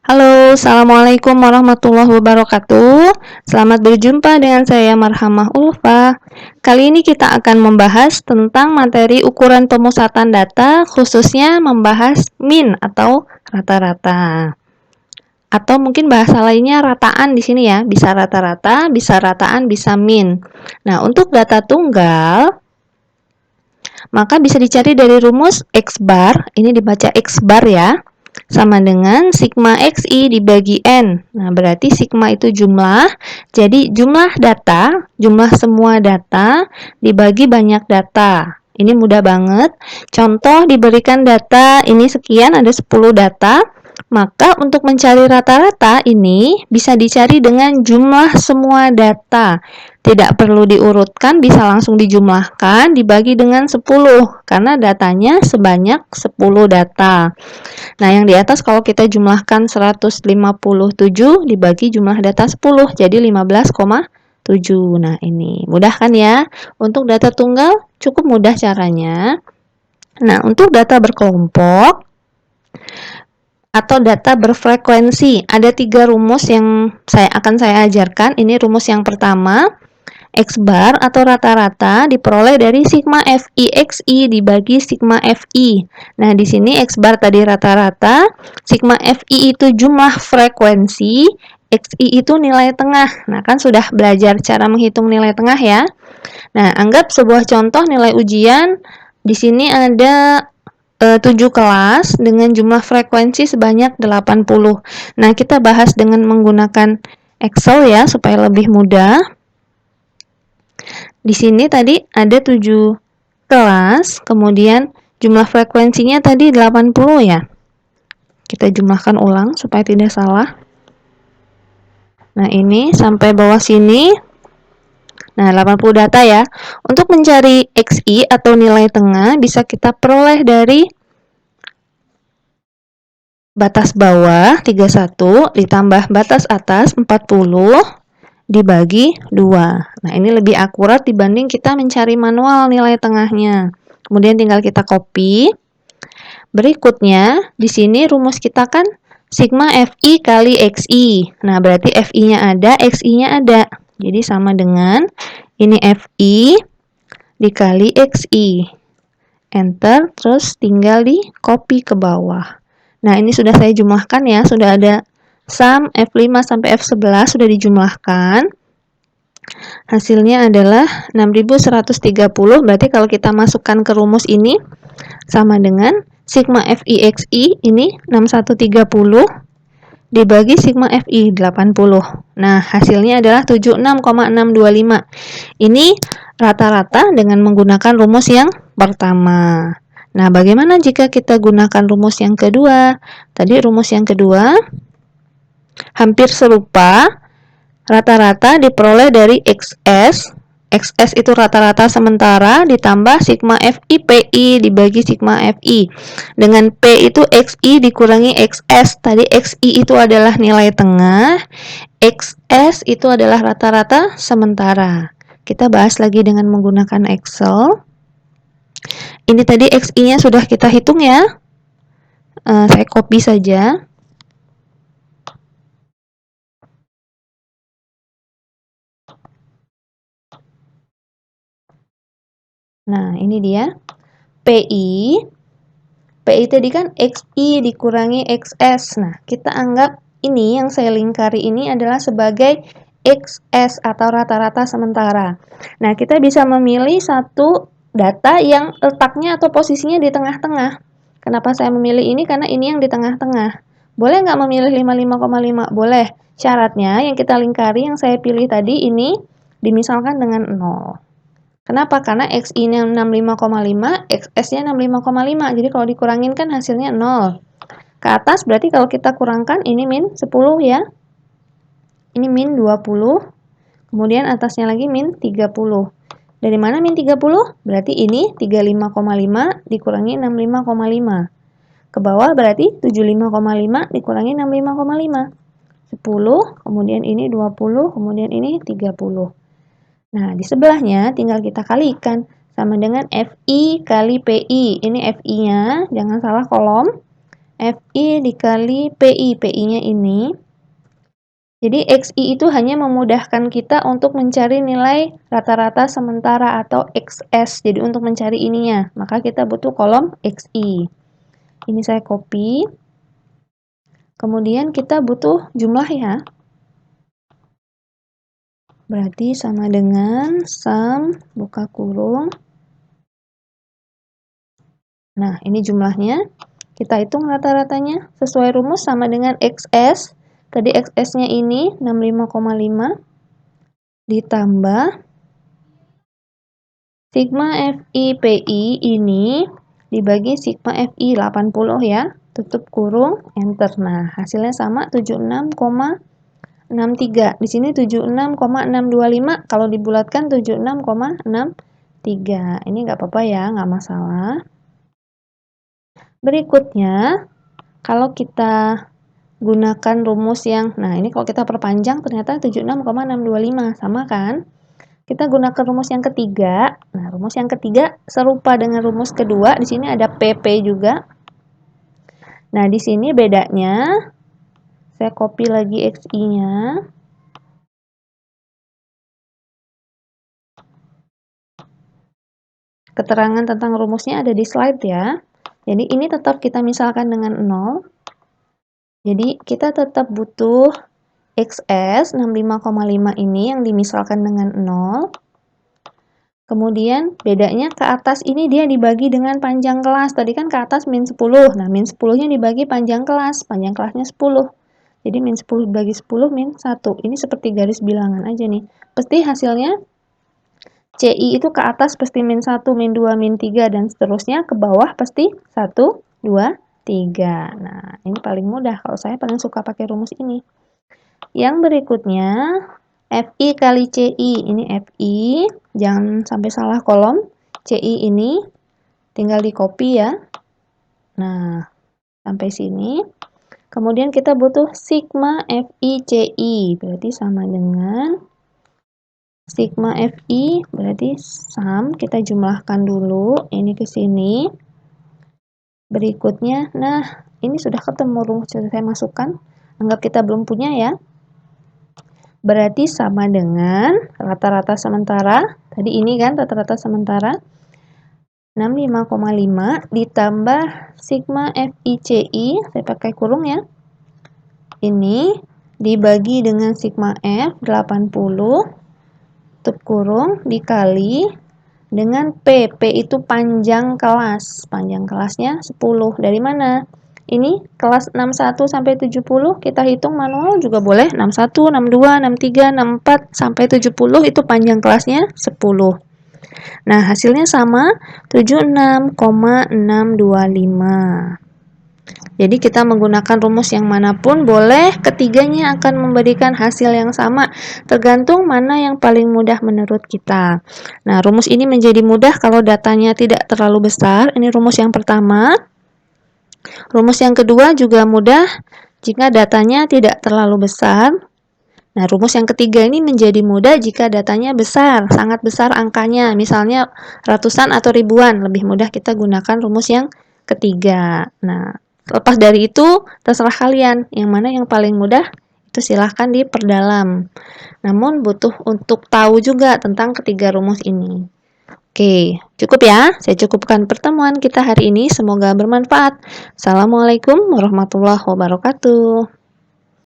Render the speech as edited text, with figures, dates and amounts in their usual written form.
Halo, Assalamualaikum warahmatullahi wabarakatuh. Selamat berjumpa dengan saya Marhamah Ulfa. Kali ini kita akan membahas tentang materi ukuran pemusatan data, khususnya membahas min atau rata-rata. Atau mungkin bahasa lainnya rataan di sini ya, bisa rata-rata, bisa rataan, bisa min. Nah, untuk data tunggal, maka bisa dicari dari rumus X bar, ini dibaca X bar ya, sama dengan sigma XI dibagi N. Nah, berarti sigma itu jumlah, jadi jumlah data, jumlah semua data dibagi banyak data. Ini mudah banget. Contoh diberikan data, ini sekian, ada 10 data. Maka untuk mencari rata-rata ini bisa dicari dengan jumlah semua data. Tidak perlu diurutkan, bisa langsung dijumlahkan, dibagi dengan 10, karena datanya sebanyak 10 data. Nah, yang di atas kalau kita jumlahkan 157 dibagi jumlah data 10, jadi 15,7. Nah, ini mudah kan ya? Untuk data tunggal cukup mudah caranya. Nah, untuk data berkelompok atau data berfrekuensi, ada 3 rumus yang akan saya ajarkan. Ini rumus yang pertama, X bar atau rata-rata diperoleh dari sigma FI XI dibagi sigma FI. Nah, di sini X bar tadi rata-rata, sigma FI itu jumlah frekuensi, XI itu nilai tengah. Nah, kan sudah belajar cara menghitung nilai tengah ya. Nah, anggap sebuah contoh nilai ujian, di sini ada 7 kelas dengan jumlah frekuensi sebanyak 80. Nah, kita bahas dengan menggunakan Excel ya, supaya lebih mudah. Di sini tadi ada 7 kelas, kemudian jumlah frekuensinya tadi 80 ya. Kita jumlahkan ulang supaya tidak salah. Nah, ini sampai bawah sini. Nah, 80 data ya. Untuk mencari XI atau nilai tengah bisa kita peroleh dari batas bawah 31 ditambah batas atas 40 dibagi 2. Nah, ini lebih akurat dibanding kita mencari manual nilai tengahnya. Kemudian tinggal kita copy. Berikutnya, di sini rumus kita kan sigma FI kali XI. Nah, berarti FI-nya ada, XI-nya ada. Jadi sama dengan ini FI dikali XI. Enter, terus tinggal di copy ke bawah. Nah, ini sudah saya jumlahkan ya, sudah ada sum F5 sampai F11 sudah dijumlahkan. Hasilnya adalah 6130, berarti kalau kita masukkan ke rumus ini sama dengan sigma FIXI ini 6130 dibagi sigma FI 80. Nah, hasilnya adalah 76,625. Ini rata-rata dengan menggunakan rumus yang pertama. Nah, bagaimana jika kita gunakan rumus yang kedua? Tadi rumus yang kedua hampir serupa. Rata-rata diperoleh dari XS. XS itu rata-rata sementara ditambah sigma FI PI dibagi sigma FI. Dengan P itu XI dikurangi XS. Tadi XI itu adalah nilai tengah, XS itu adalah rata-rata sementara. Kita bahas lagi dengan menggunakan Excel. Ini tadi XI-nya sudah kita hitung ya. Saya copy saja. Nah, ini dia. PI. PI tadi kan XI dikurangi XS. Nah, kita anggap ini yang saya lingkari ini adalah sebagai XS atau rata-rata sementara. Nah, kita bisa memilih satu data yang letaknya atau posisinya di tengah-tengah. Kenapa saya memilih ini? Karena ini yang di tengah-tengah. Boleh nggak memilih 55,5? Boleh. Syaratnya yang kita lingkari yang saya pilih tadi ini dimisalkan dengan 0. Kenapa? Karena XI-nya 65,5, XS-nya 65,5. Jadi kalau dikurangin kan hasilnya 0. Ke atas berarti kalau kita kurangkan ini min 10 ya. Ini min 20. Kemudian atasnya lagi min 30. Dari mana min 30? Berarti ini 35,5 dikurangi 65,5. Ke bawah berarti 75,5 dikurangi 65,5. 10, kemudian ini 20, kemudian ini 30. Nah, di sebelahnya tinggal kita kalikan sama dengan FI kali PI. Ini FI-nya, jangan salah kolom. FI dikali PI, PI-nya ini. Jadi XI itu hanya memudahkan kita untuk mencari nilai rata-rata sementara atau XS. Jadi untuk mencari ininya, maka kita butuh kolom XI. Ini saya copy. Kemudian kita butuh jumlah ya. Berarti sama dengan sum buka kurung. Nah, ini jumlahnya. Kita hitung rata-ratanya sesuai rumus sama dengan XS. Tadi XS-nya ini 65,5 ditambah sigma FI PI ini dibagi sigma FI 80 ya. Tutup kurung, enter. Nah, hasilnya sama 76,63. Di sini 76,625. Kalau dibulatkan 76,63. Ini nggak apa-apa ya, nggak masalah. Berikutnya, kalau kita gunakan rumus yang, nah ini kalau kita perpanjang ternyata 76,625, sama kan? Kita gunakan rumus yang ketiga. Nah, rumus yang ketiga serupa dengan rumus kedua. Di sini ada PP juga. Nah, di sini bedanya, saya copy lagi XI-nya. Keterangan tentang rumusnya ada di slide ya. Jadi ini tetap kita misalkan dengan 0. Jadi kita tetap butuh XS 65,5 ini yang dimisalkan dengan 0. Kemudian bedanya ke atas ini dia dibagi dengan panjang kelas. Tadi kan ke atas min 10. Nah, min 10-nya dibagi panjang kelas. Panjang kelasnya 10. Jadi min 10 bagi 10 min 1. Ini seperti garis bilangan aja nih. Pasti hasilnya CI itu ke atas pasti min 1, min 2, min 3, dan seterusnya. Ke bawah pasti 1, 2, 3. Nah, ini paling mudah. Kalau saya paling suka pakai rumus ini. Yang berikutnya, FI kali CI. Ini FI. Jangan sampai salah kolom. CI ini tinggal di copy ya. Nah, sampai sini. Kemudian kita butuh sigma FI CI. Berarti sama dengan sigma FI, berarti sum, kita jumlahkan dulu, ini ke sini. Berikutnya, nah, ini sudah ketemu rumus yang saya masukkan. Anggap kita belum punya ya. Berarti sama dengan rata-rata sementara. Tadi ini kan rata-rata sementara. 65,5 ditambah sigma FICI, saya pakai kurung ya. Ini dibagi dengan sigma F 80. Tutup kurung dikali dengan P. P itu panjang kelas. Panjang kelasnya 10. Dari mana? Ini kelas 61 sampai 70 kita hitung manual juga boleh. 61, 62, 63, 64 sampai 70 itu panjang kelasnya 10. Nah, hasilnya sama 76,625. Jadi kita menggunakan rumus yang manapun boleh, ketiganya akan memberikan hasil yang sama, tergantung mana yang paling mudah menurut kita. Nah, rumus ini menjadi mudah kalau datanya tidak terlalu besar. Ini rumus yang pertama. Rumus yang kedua juga mudah jika datanya tidak terlalu besar. Nah, rumus yang ketiga ini menjadi mudah jika datanya besar, sangat besar angkanya, misalnya ratusan atau ribuan. Lebih mudah kita gunakan rumus yang ketiga. Nah, lepas dari itu, terserah kalian. Yang mana yang paling mudah, itu silahkan diperdalam. Namun, butuh untuk tahu juga tentang ketiga rumus ini. Oke, cukup ya. Saya cukupkan pertemuan kita hari ini. Semoga bermanfaat. Assalamualaikum warahmatullahi wabarakatuh.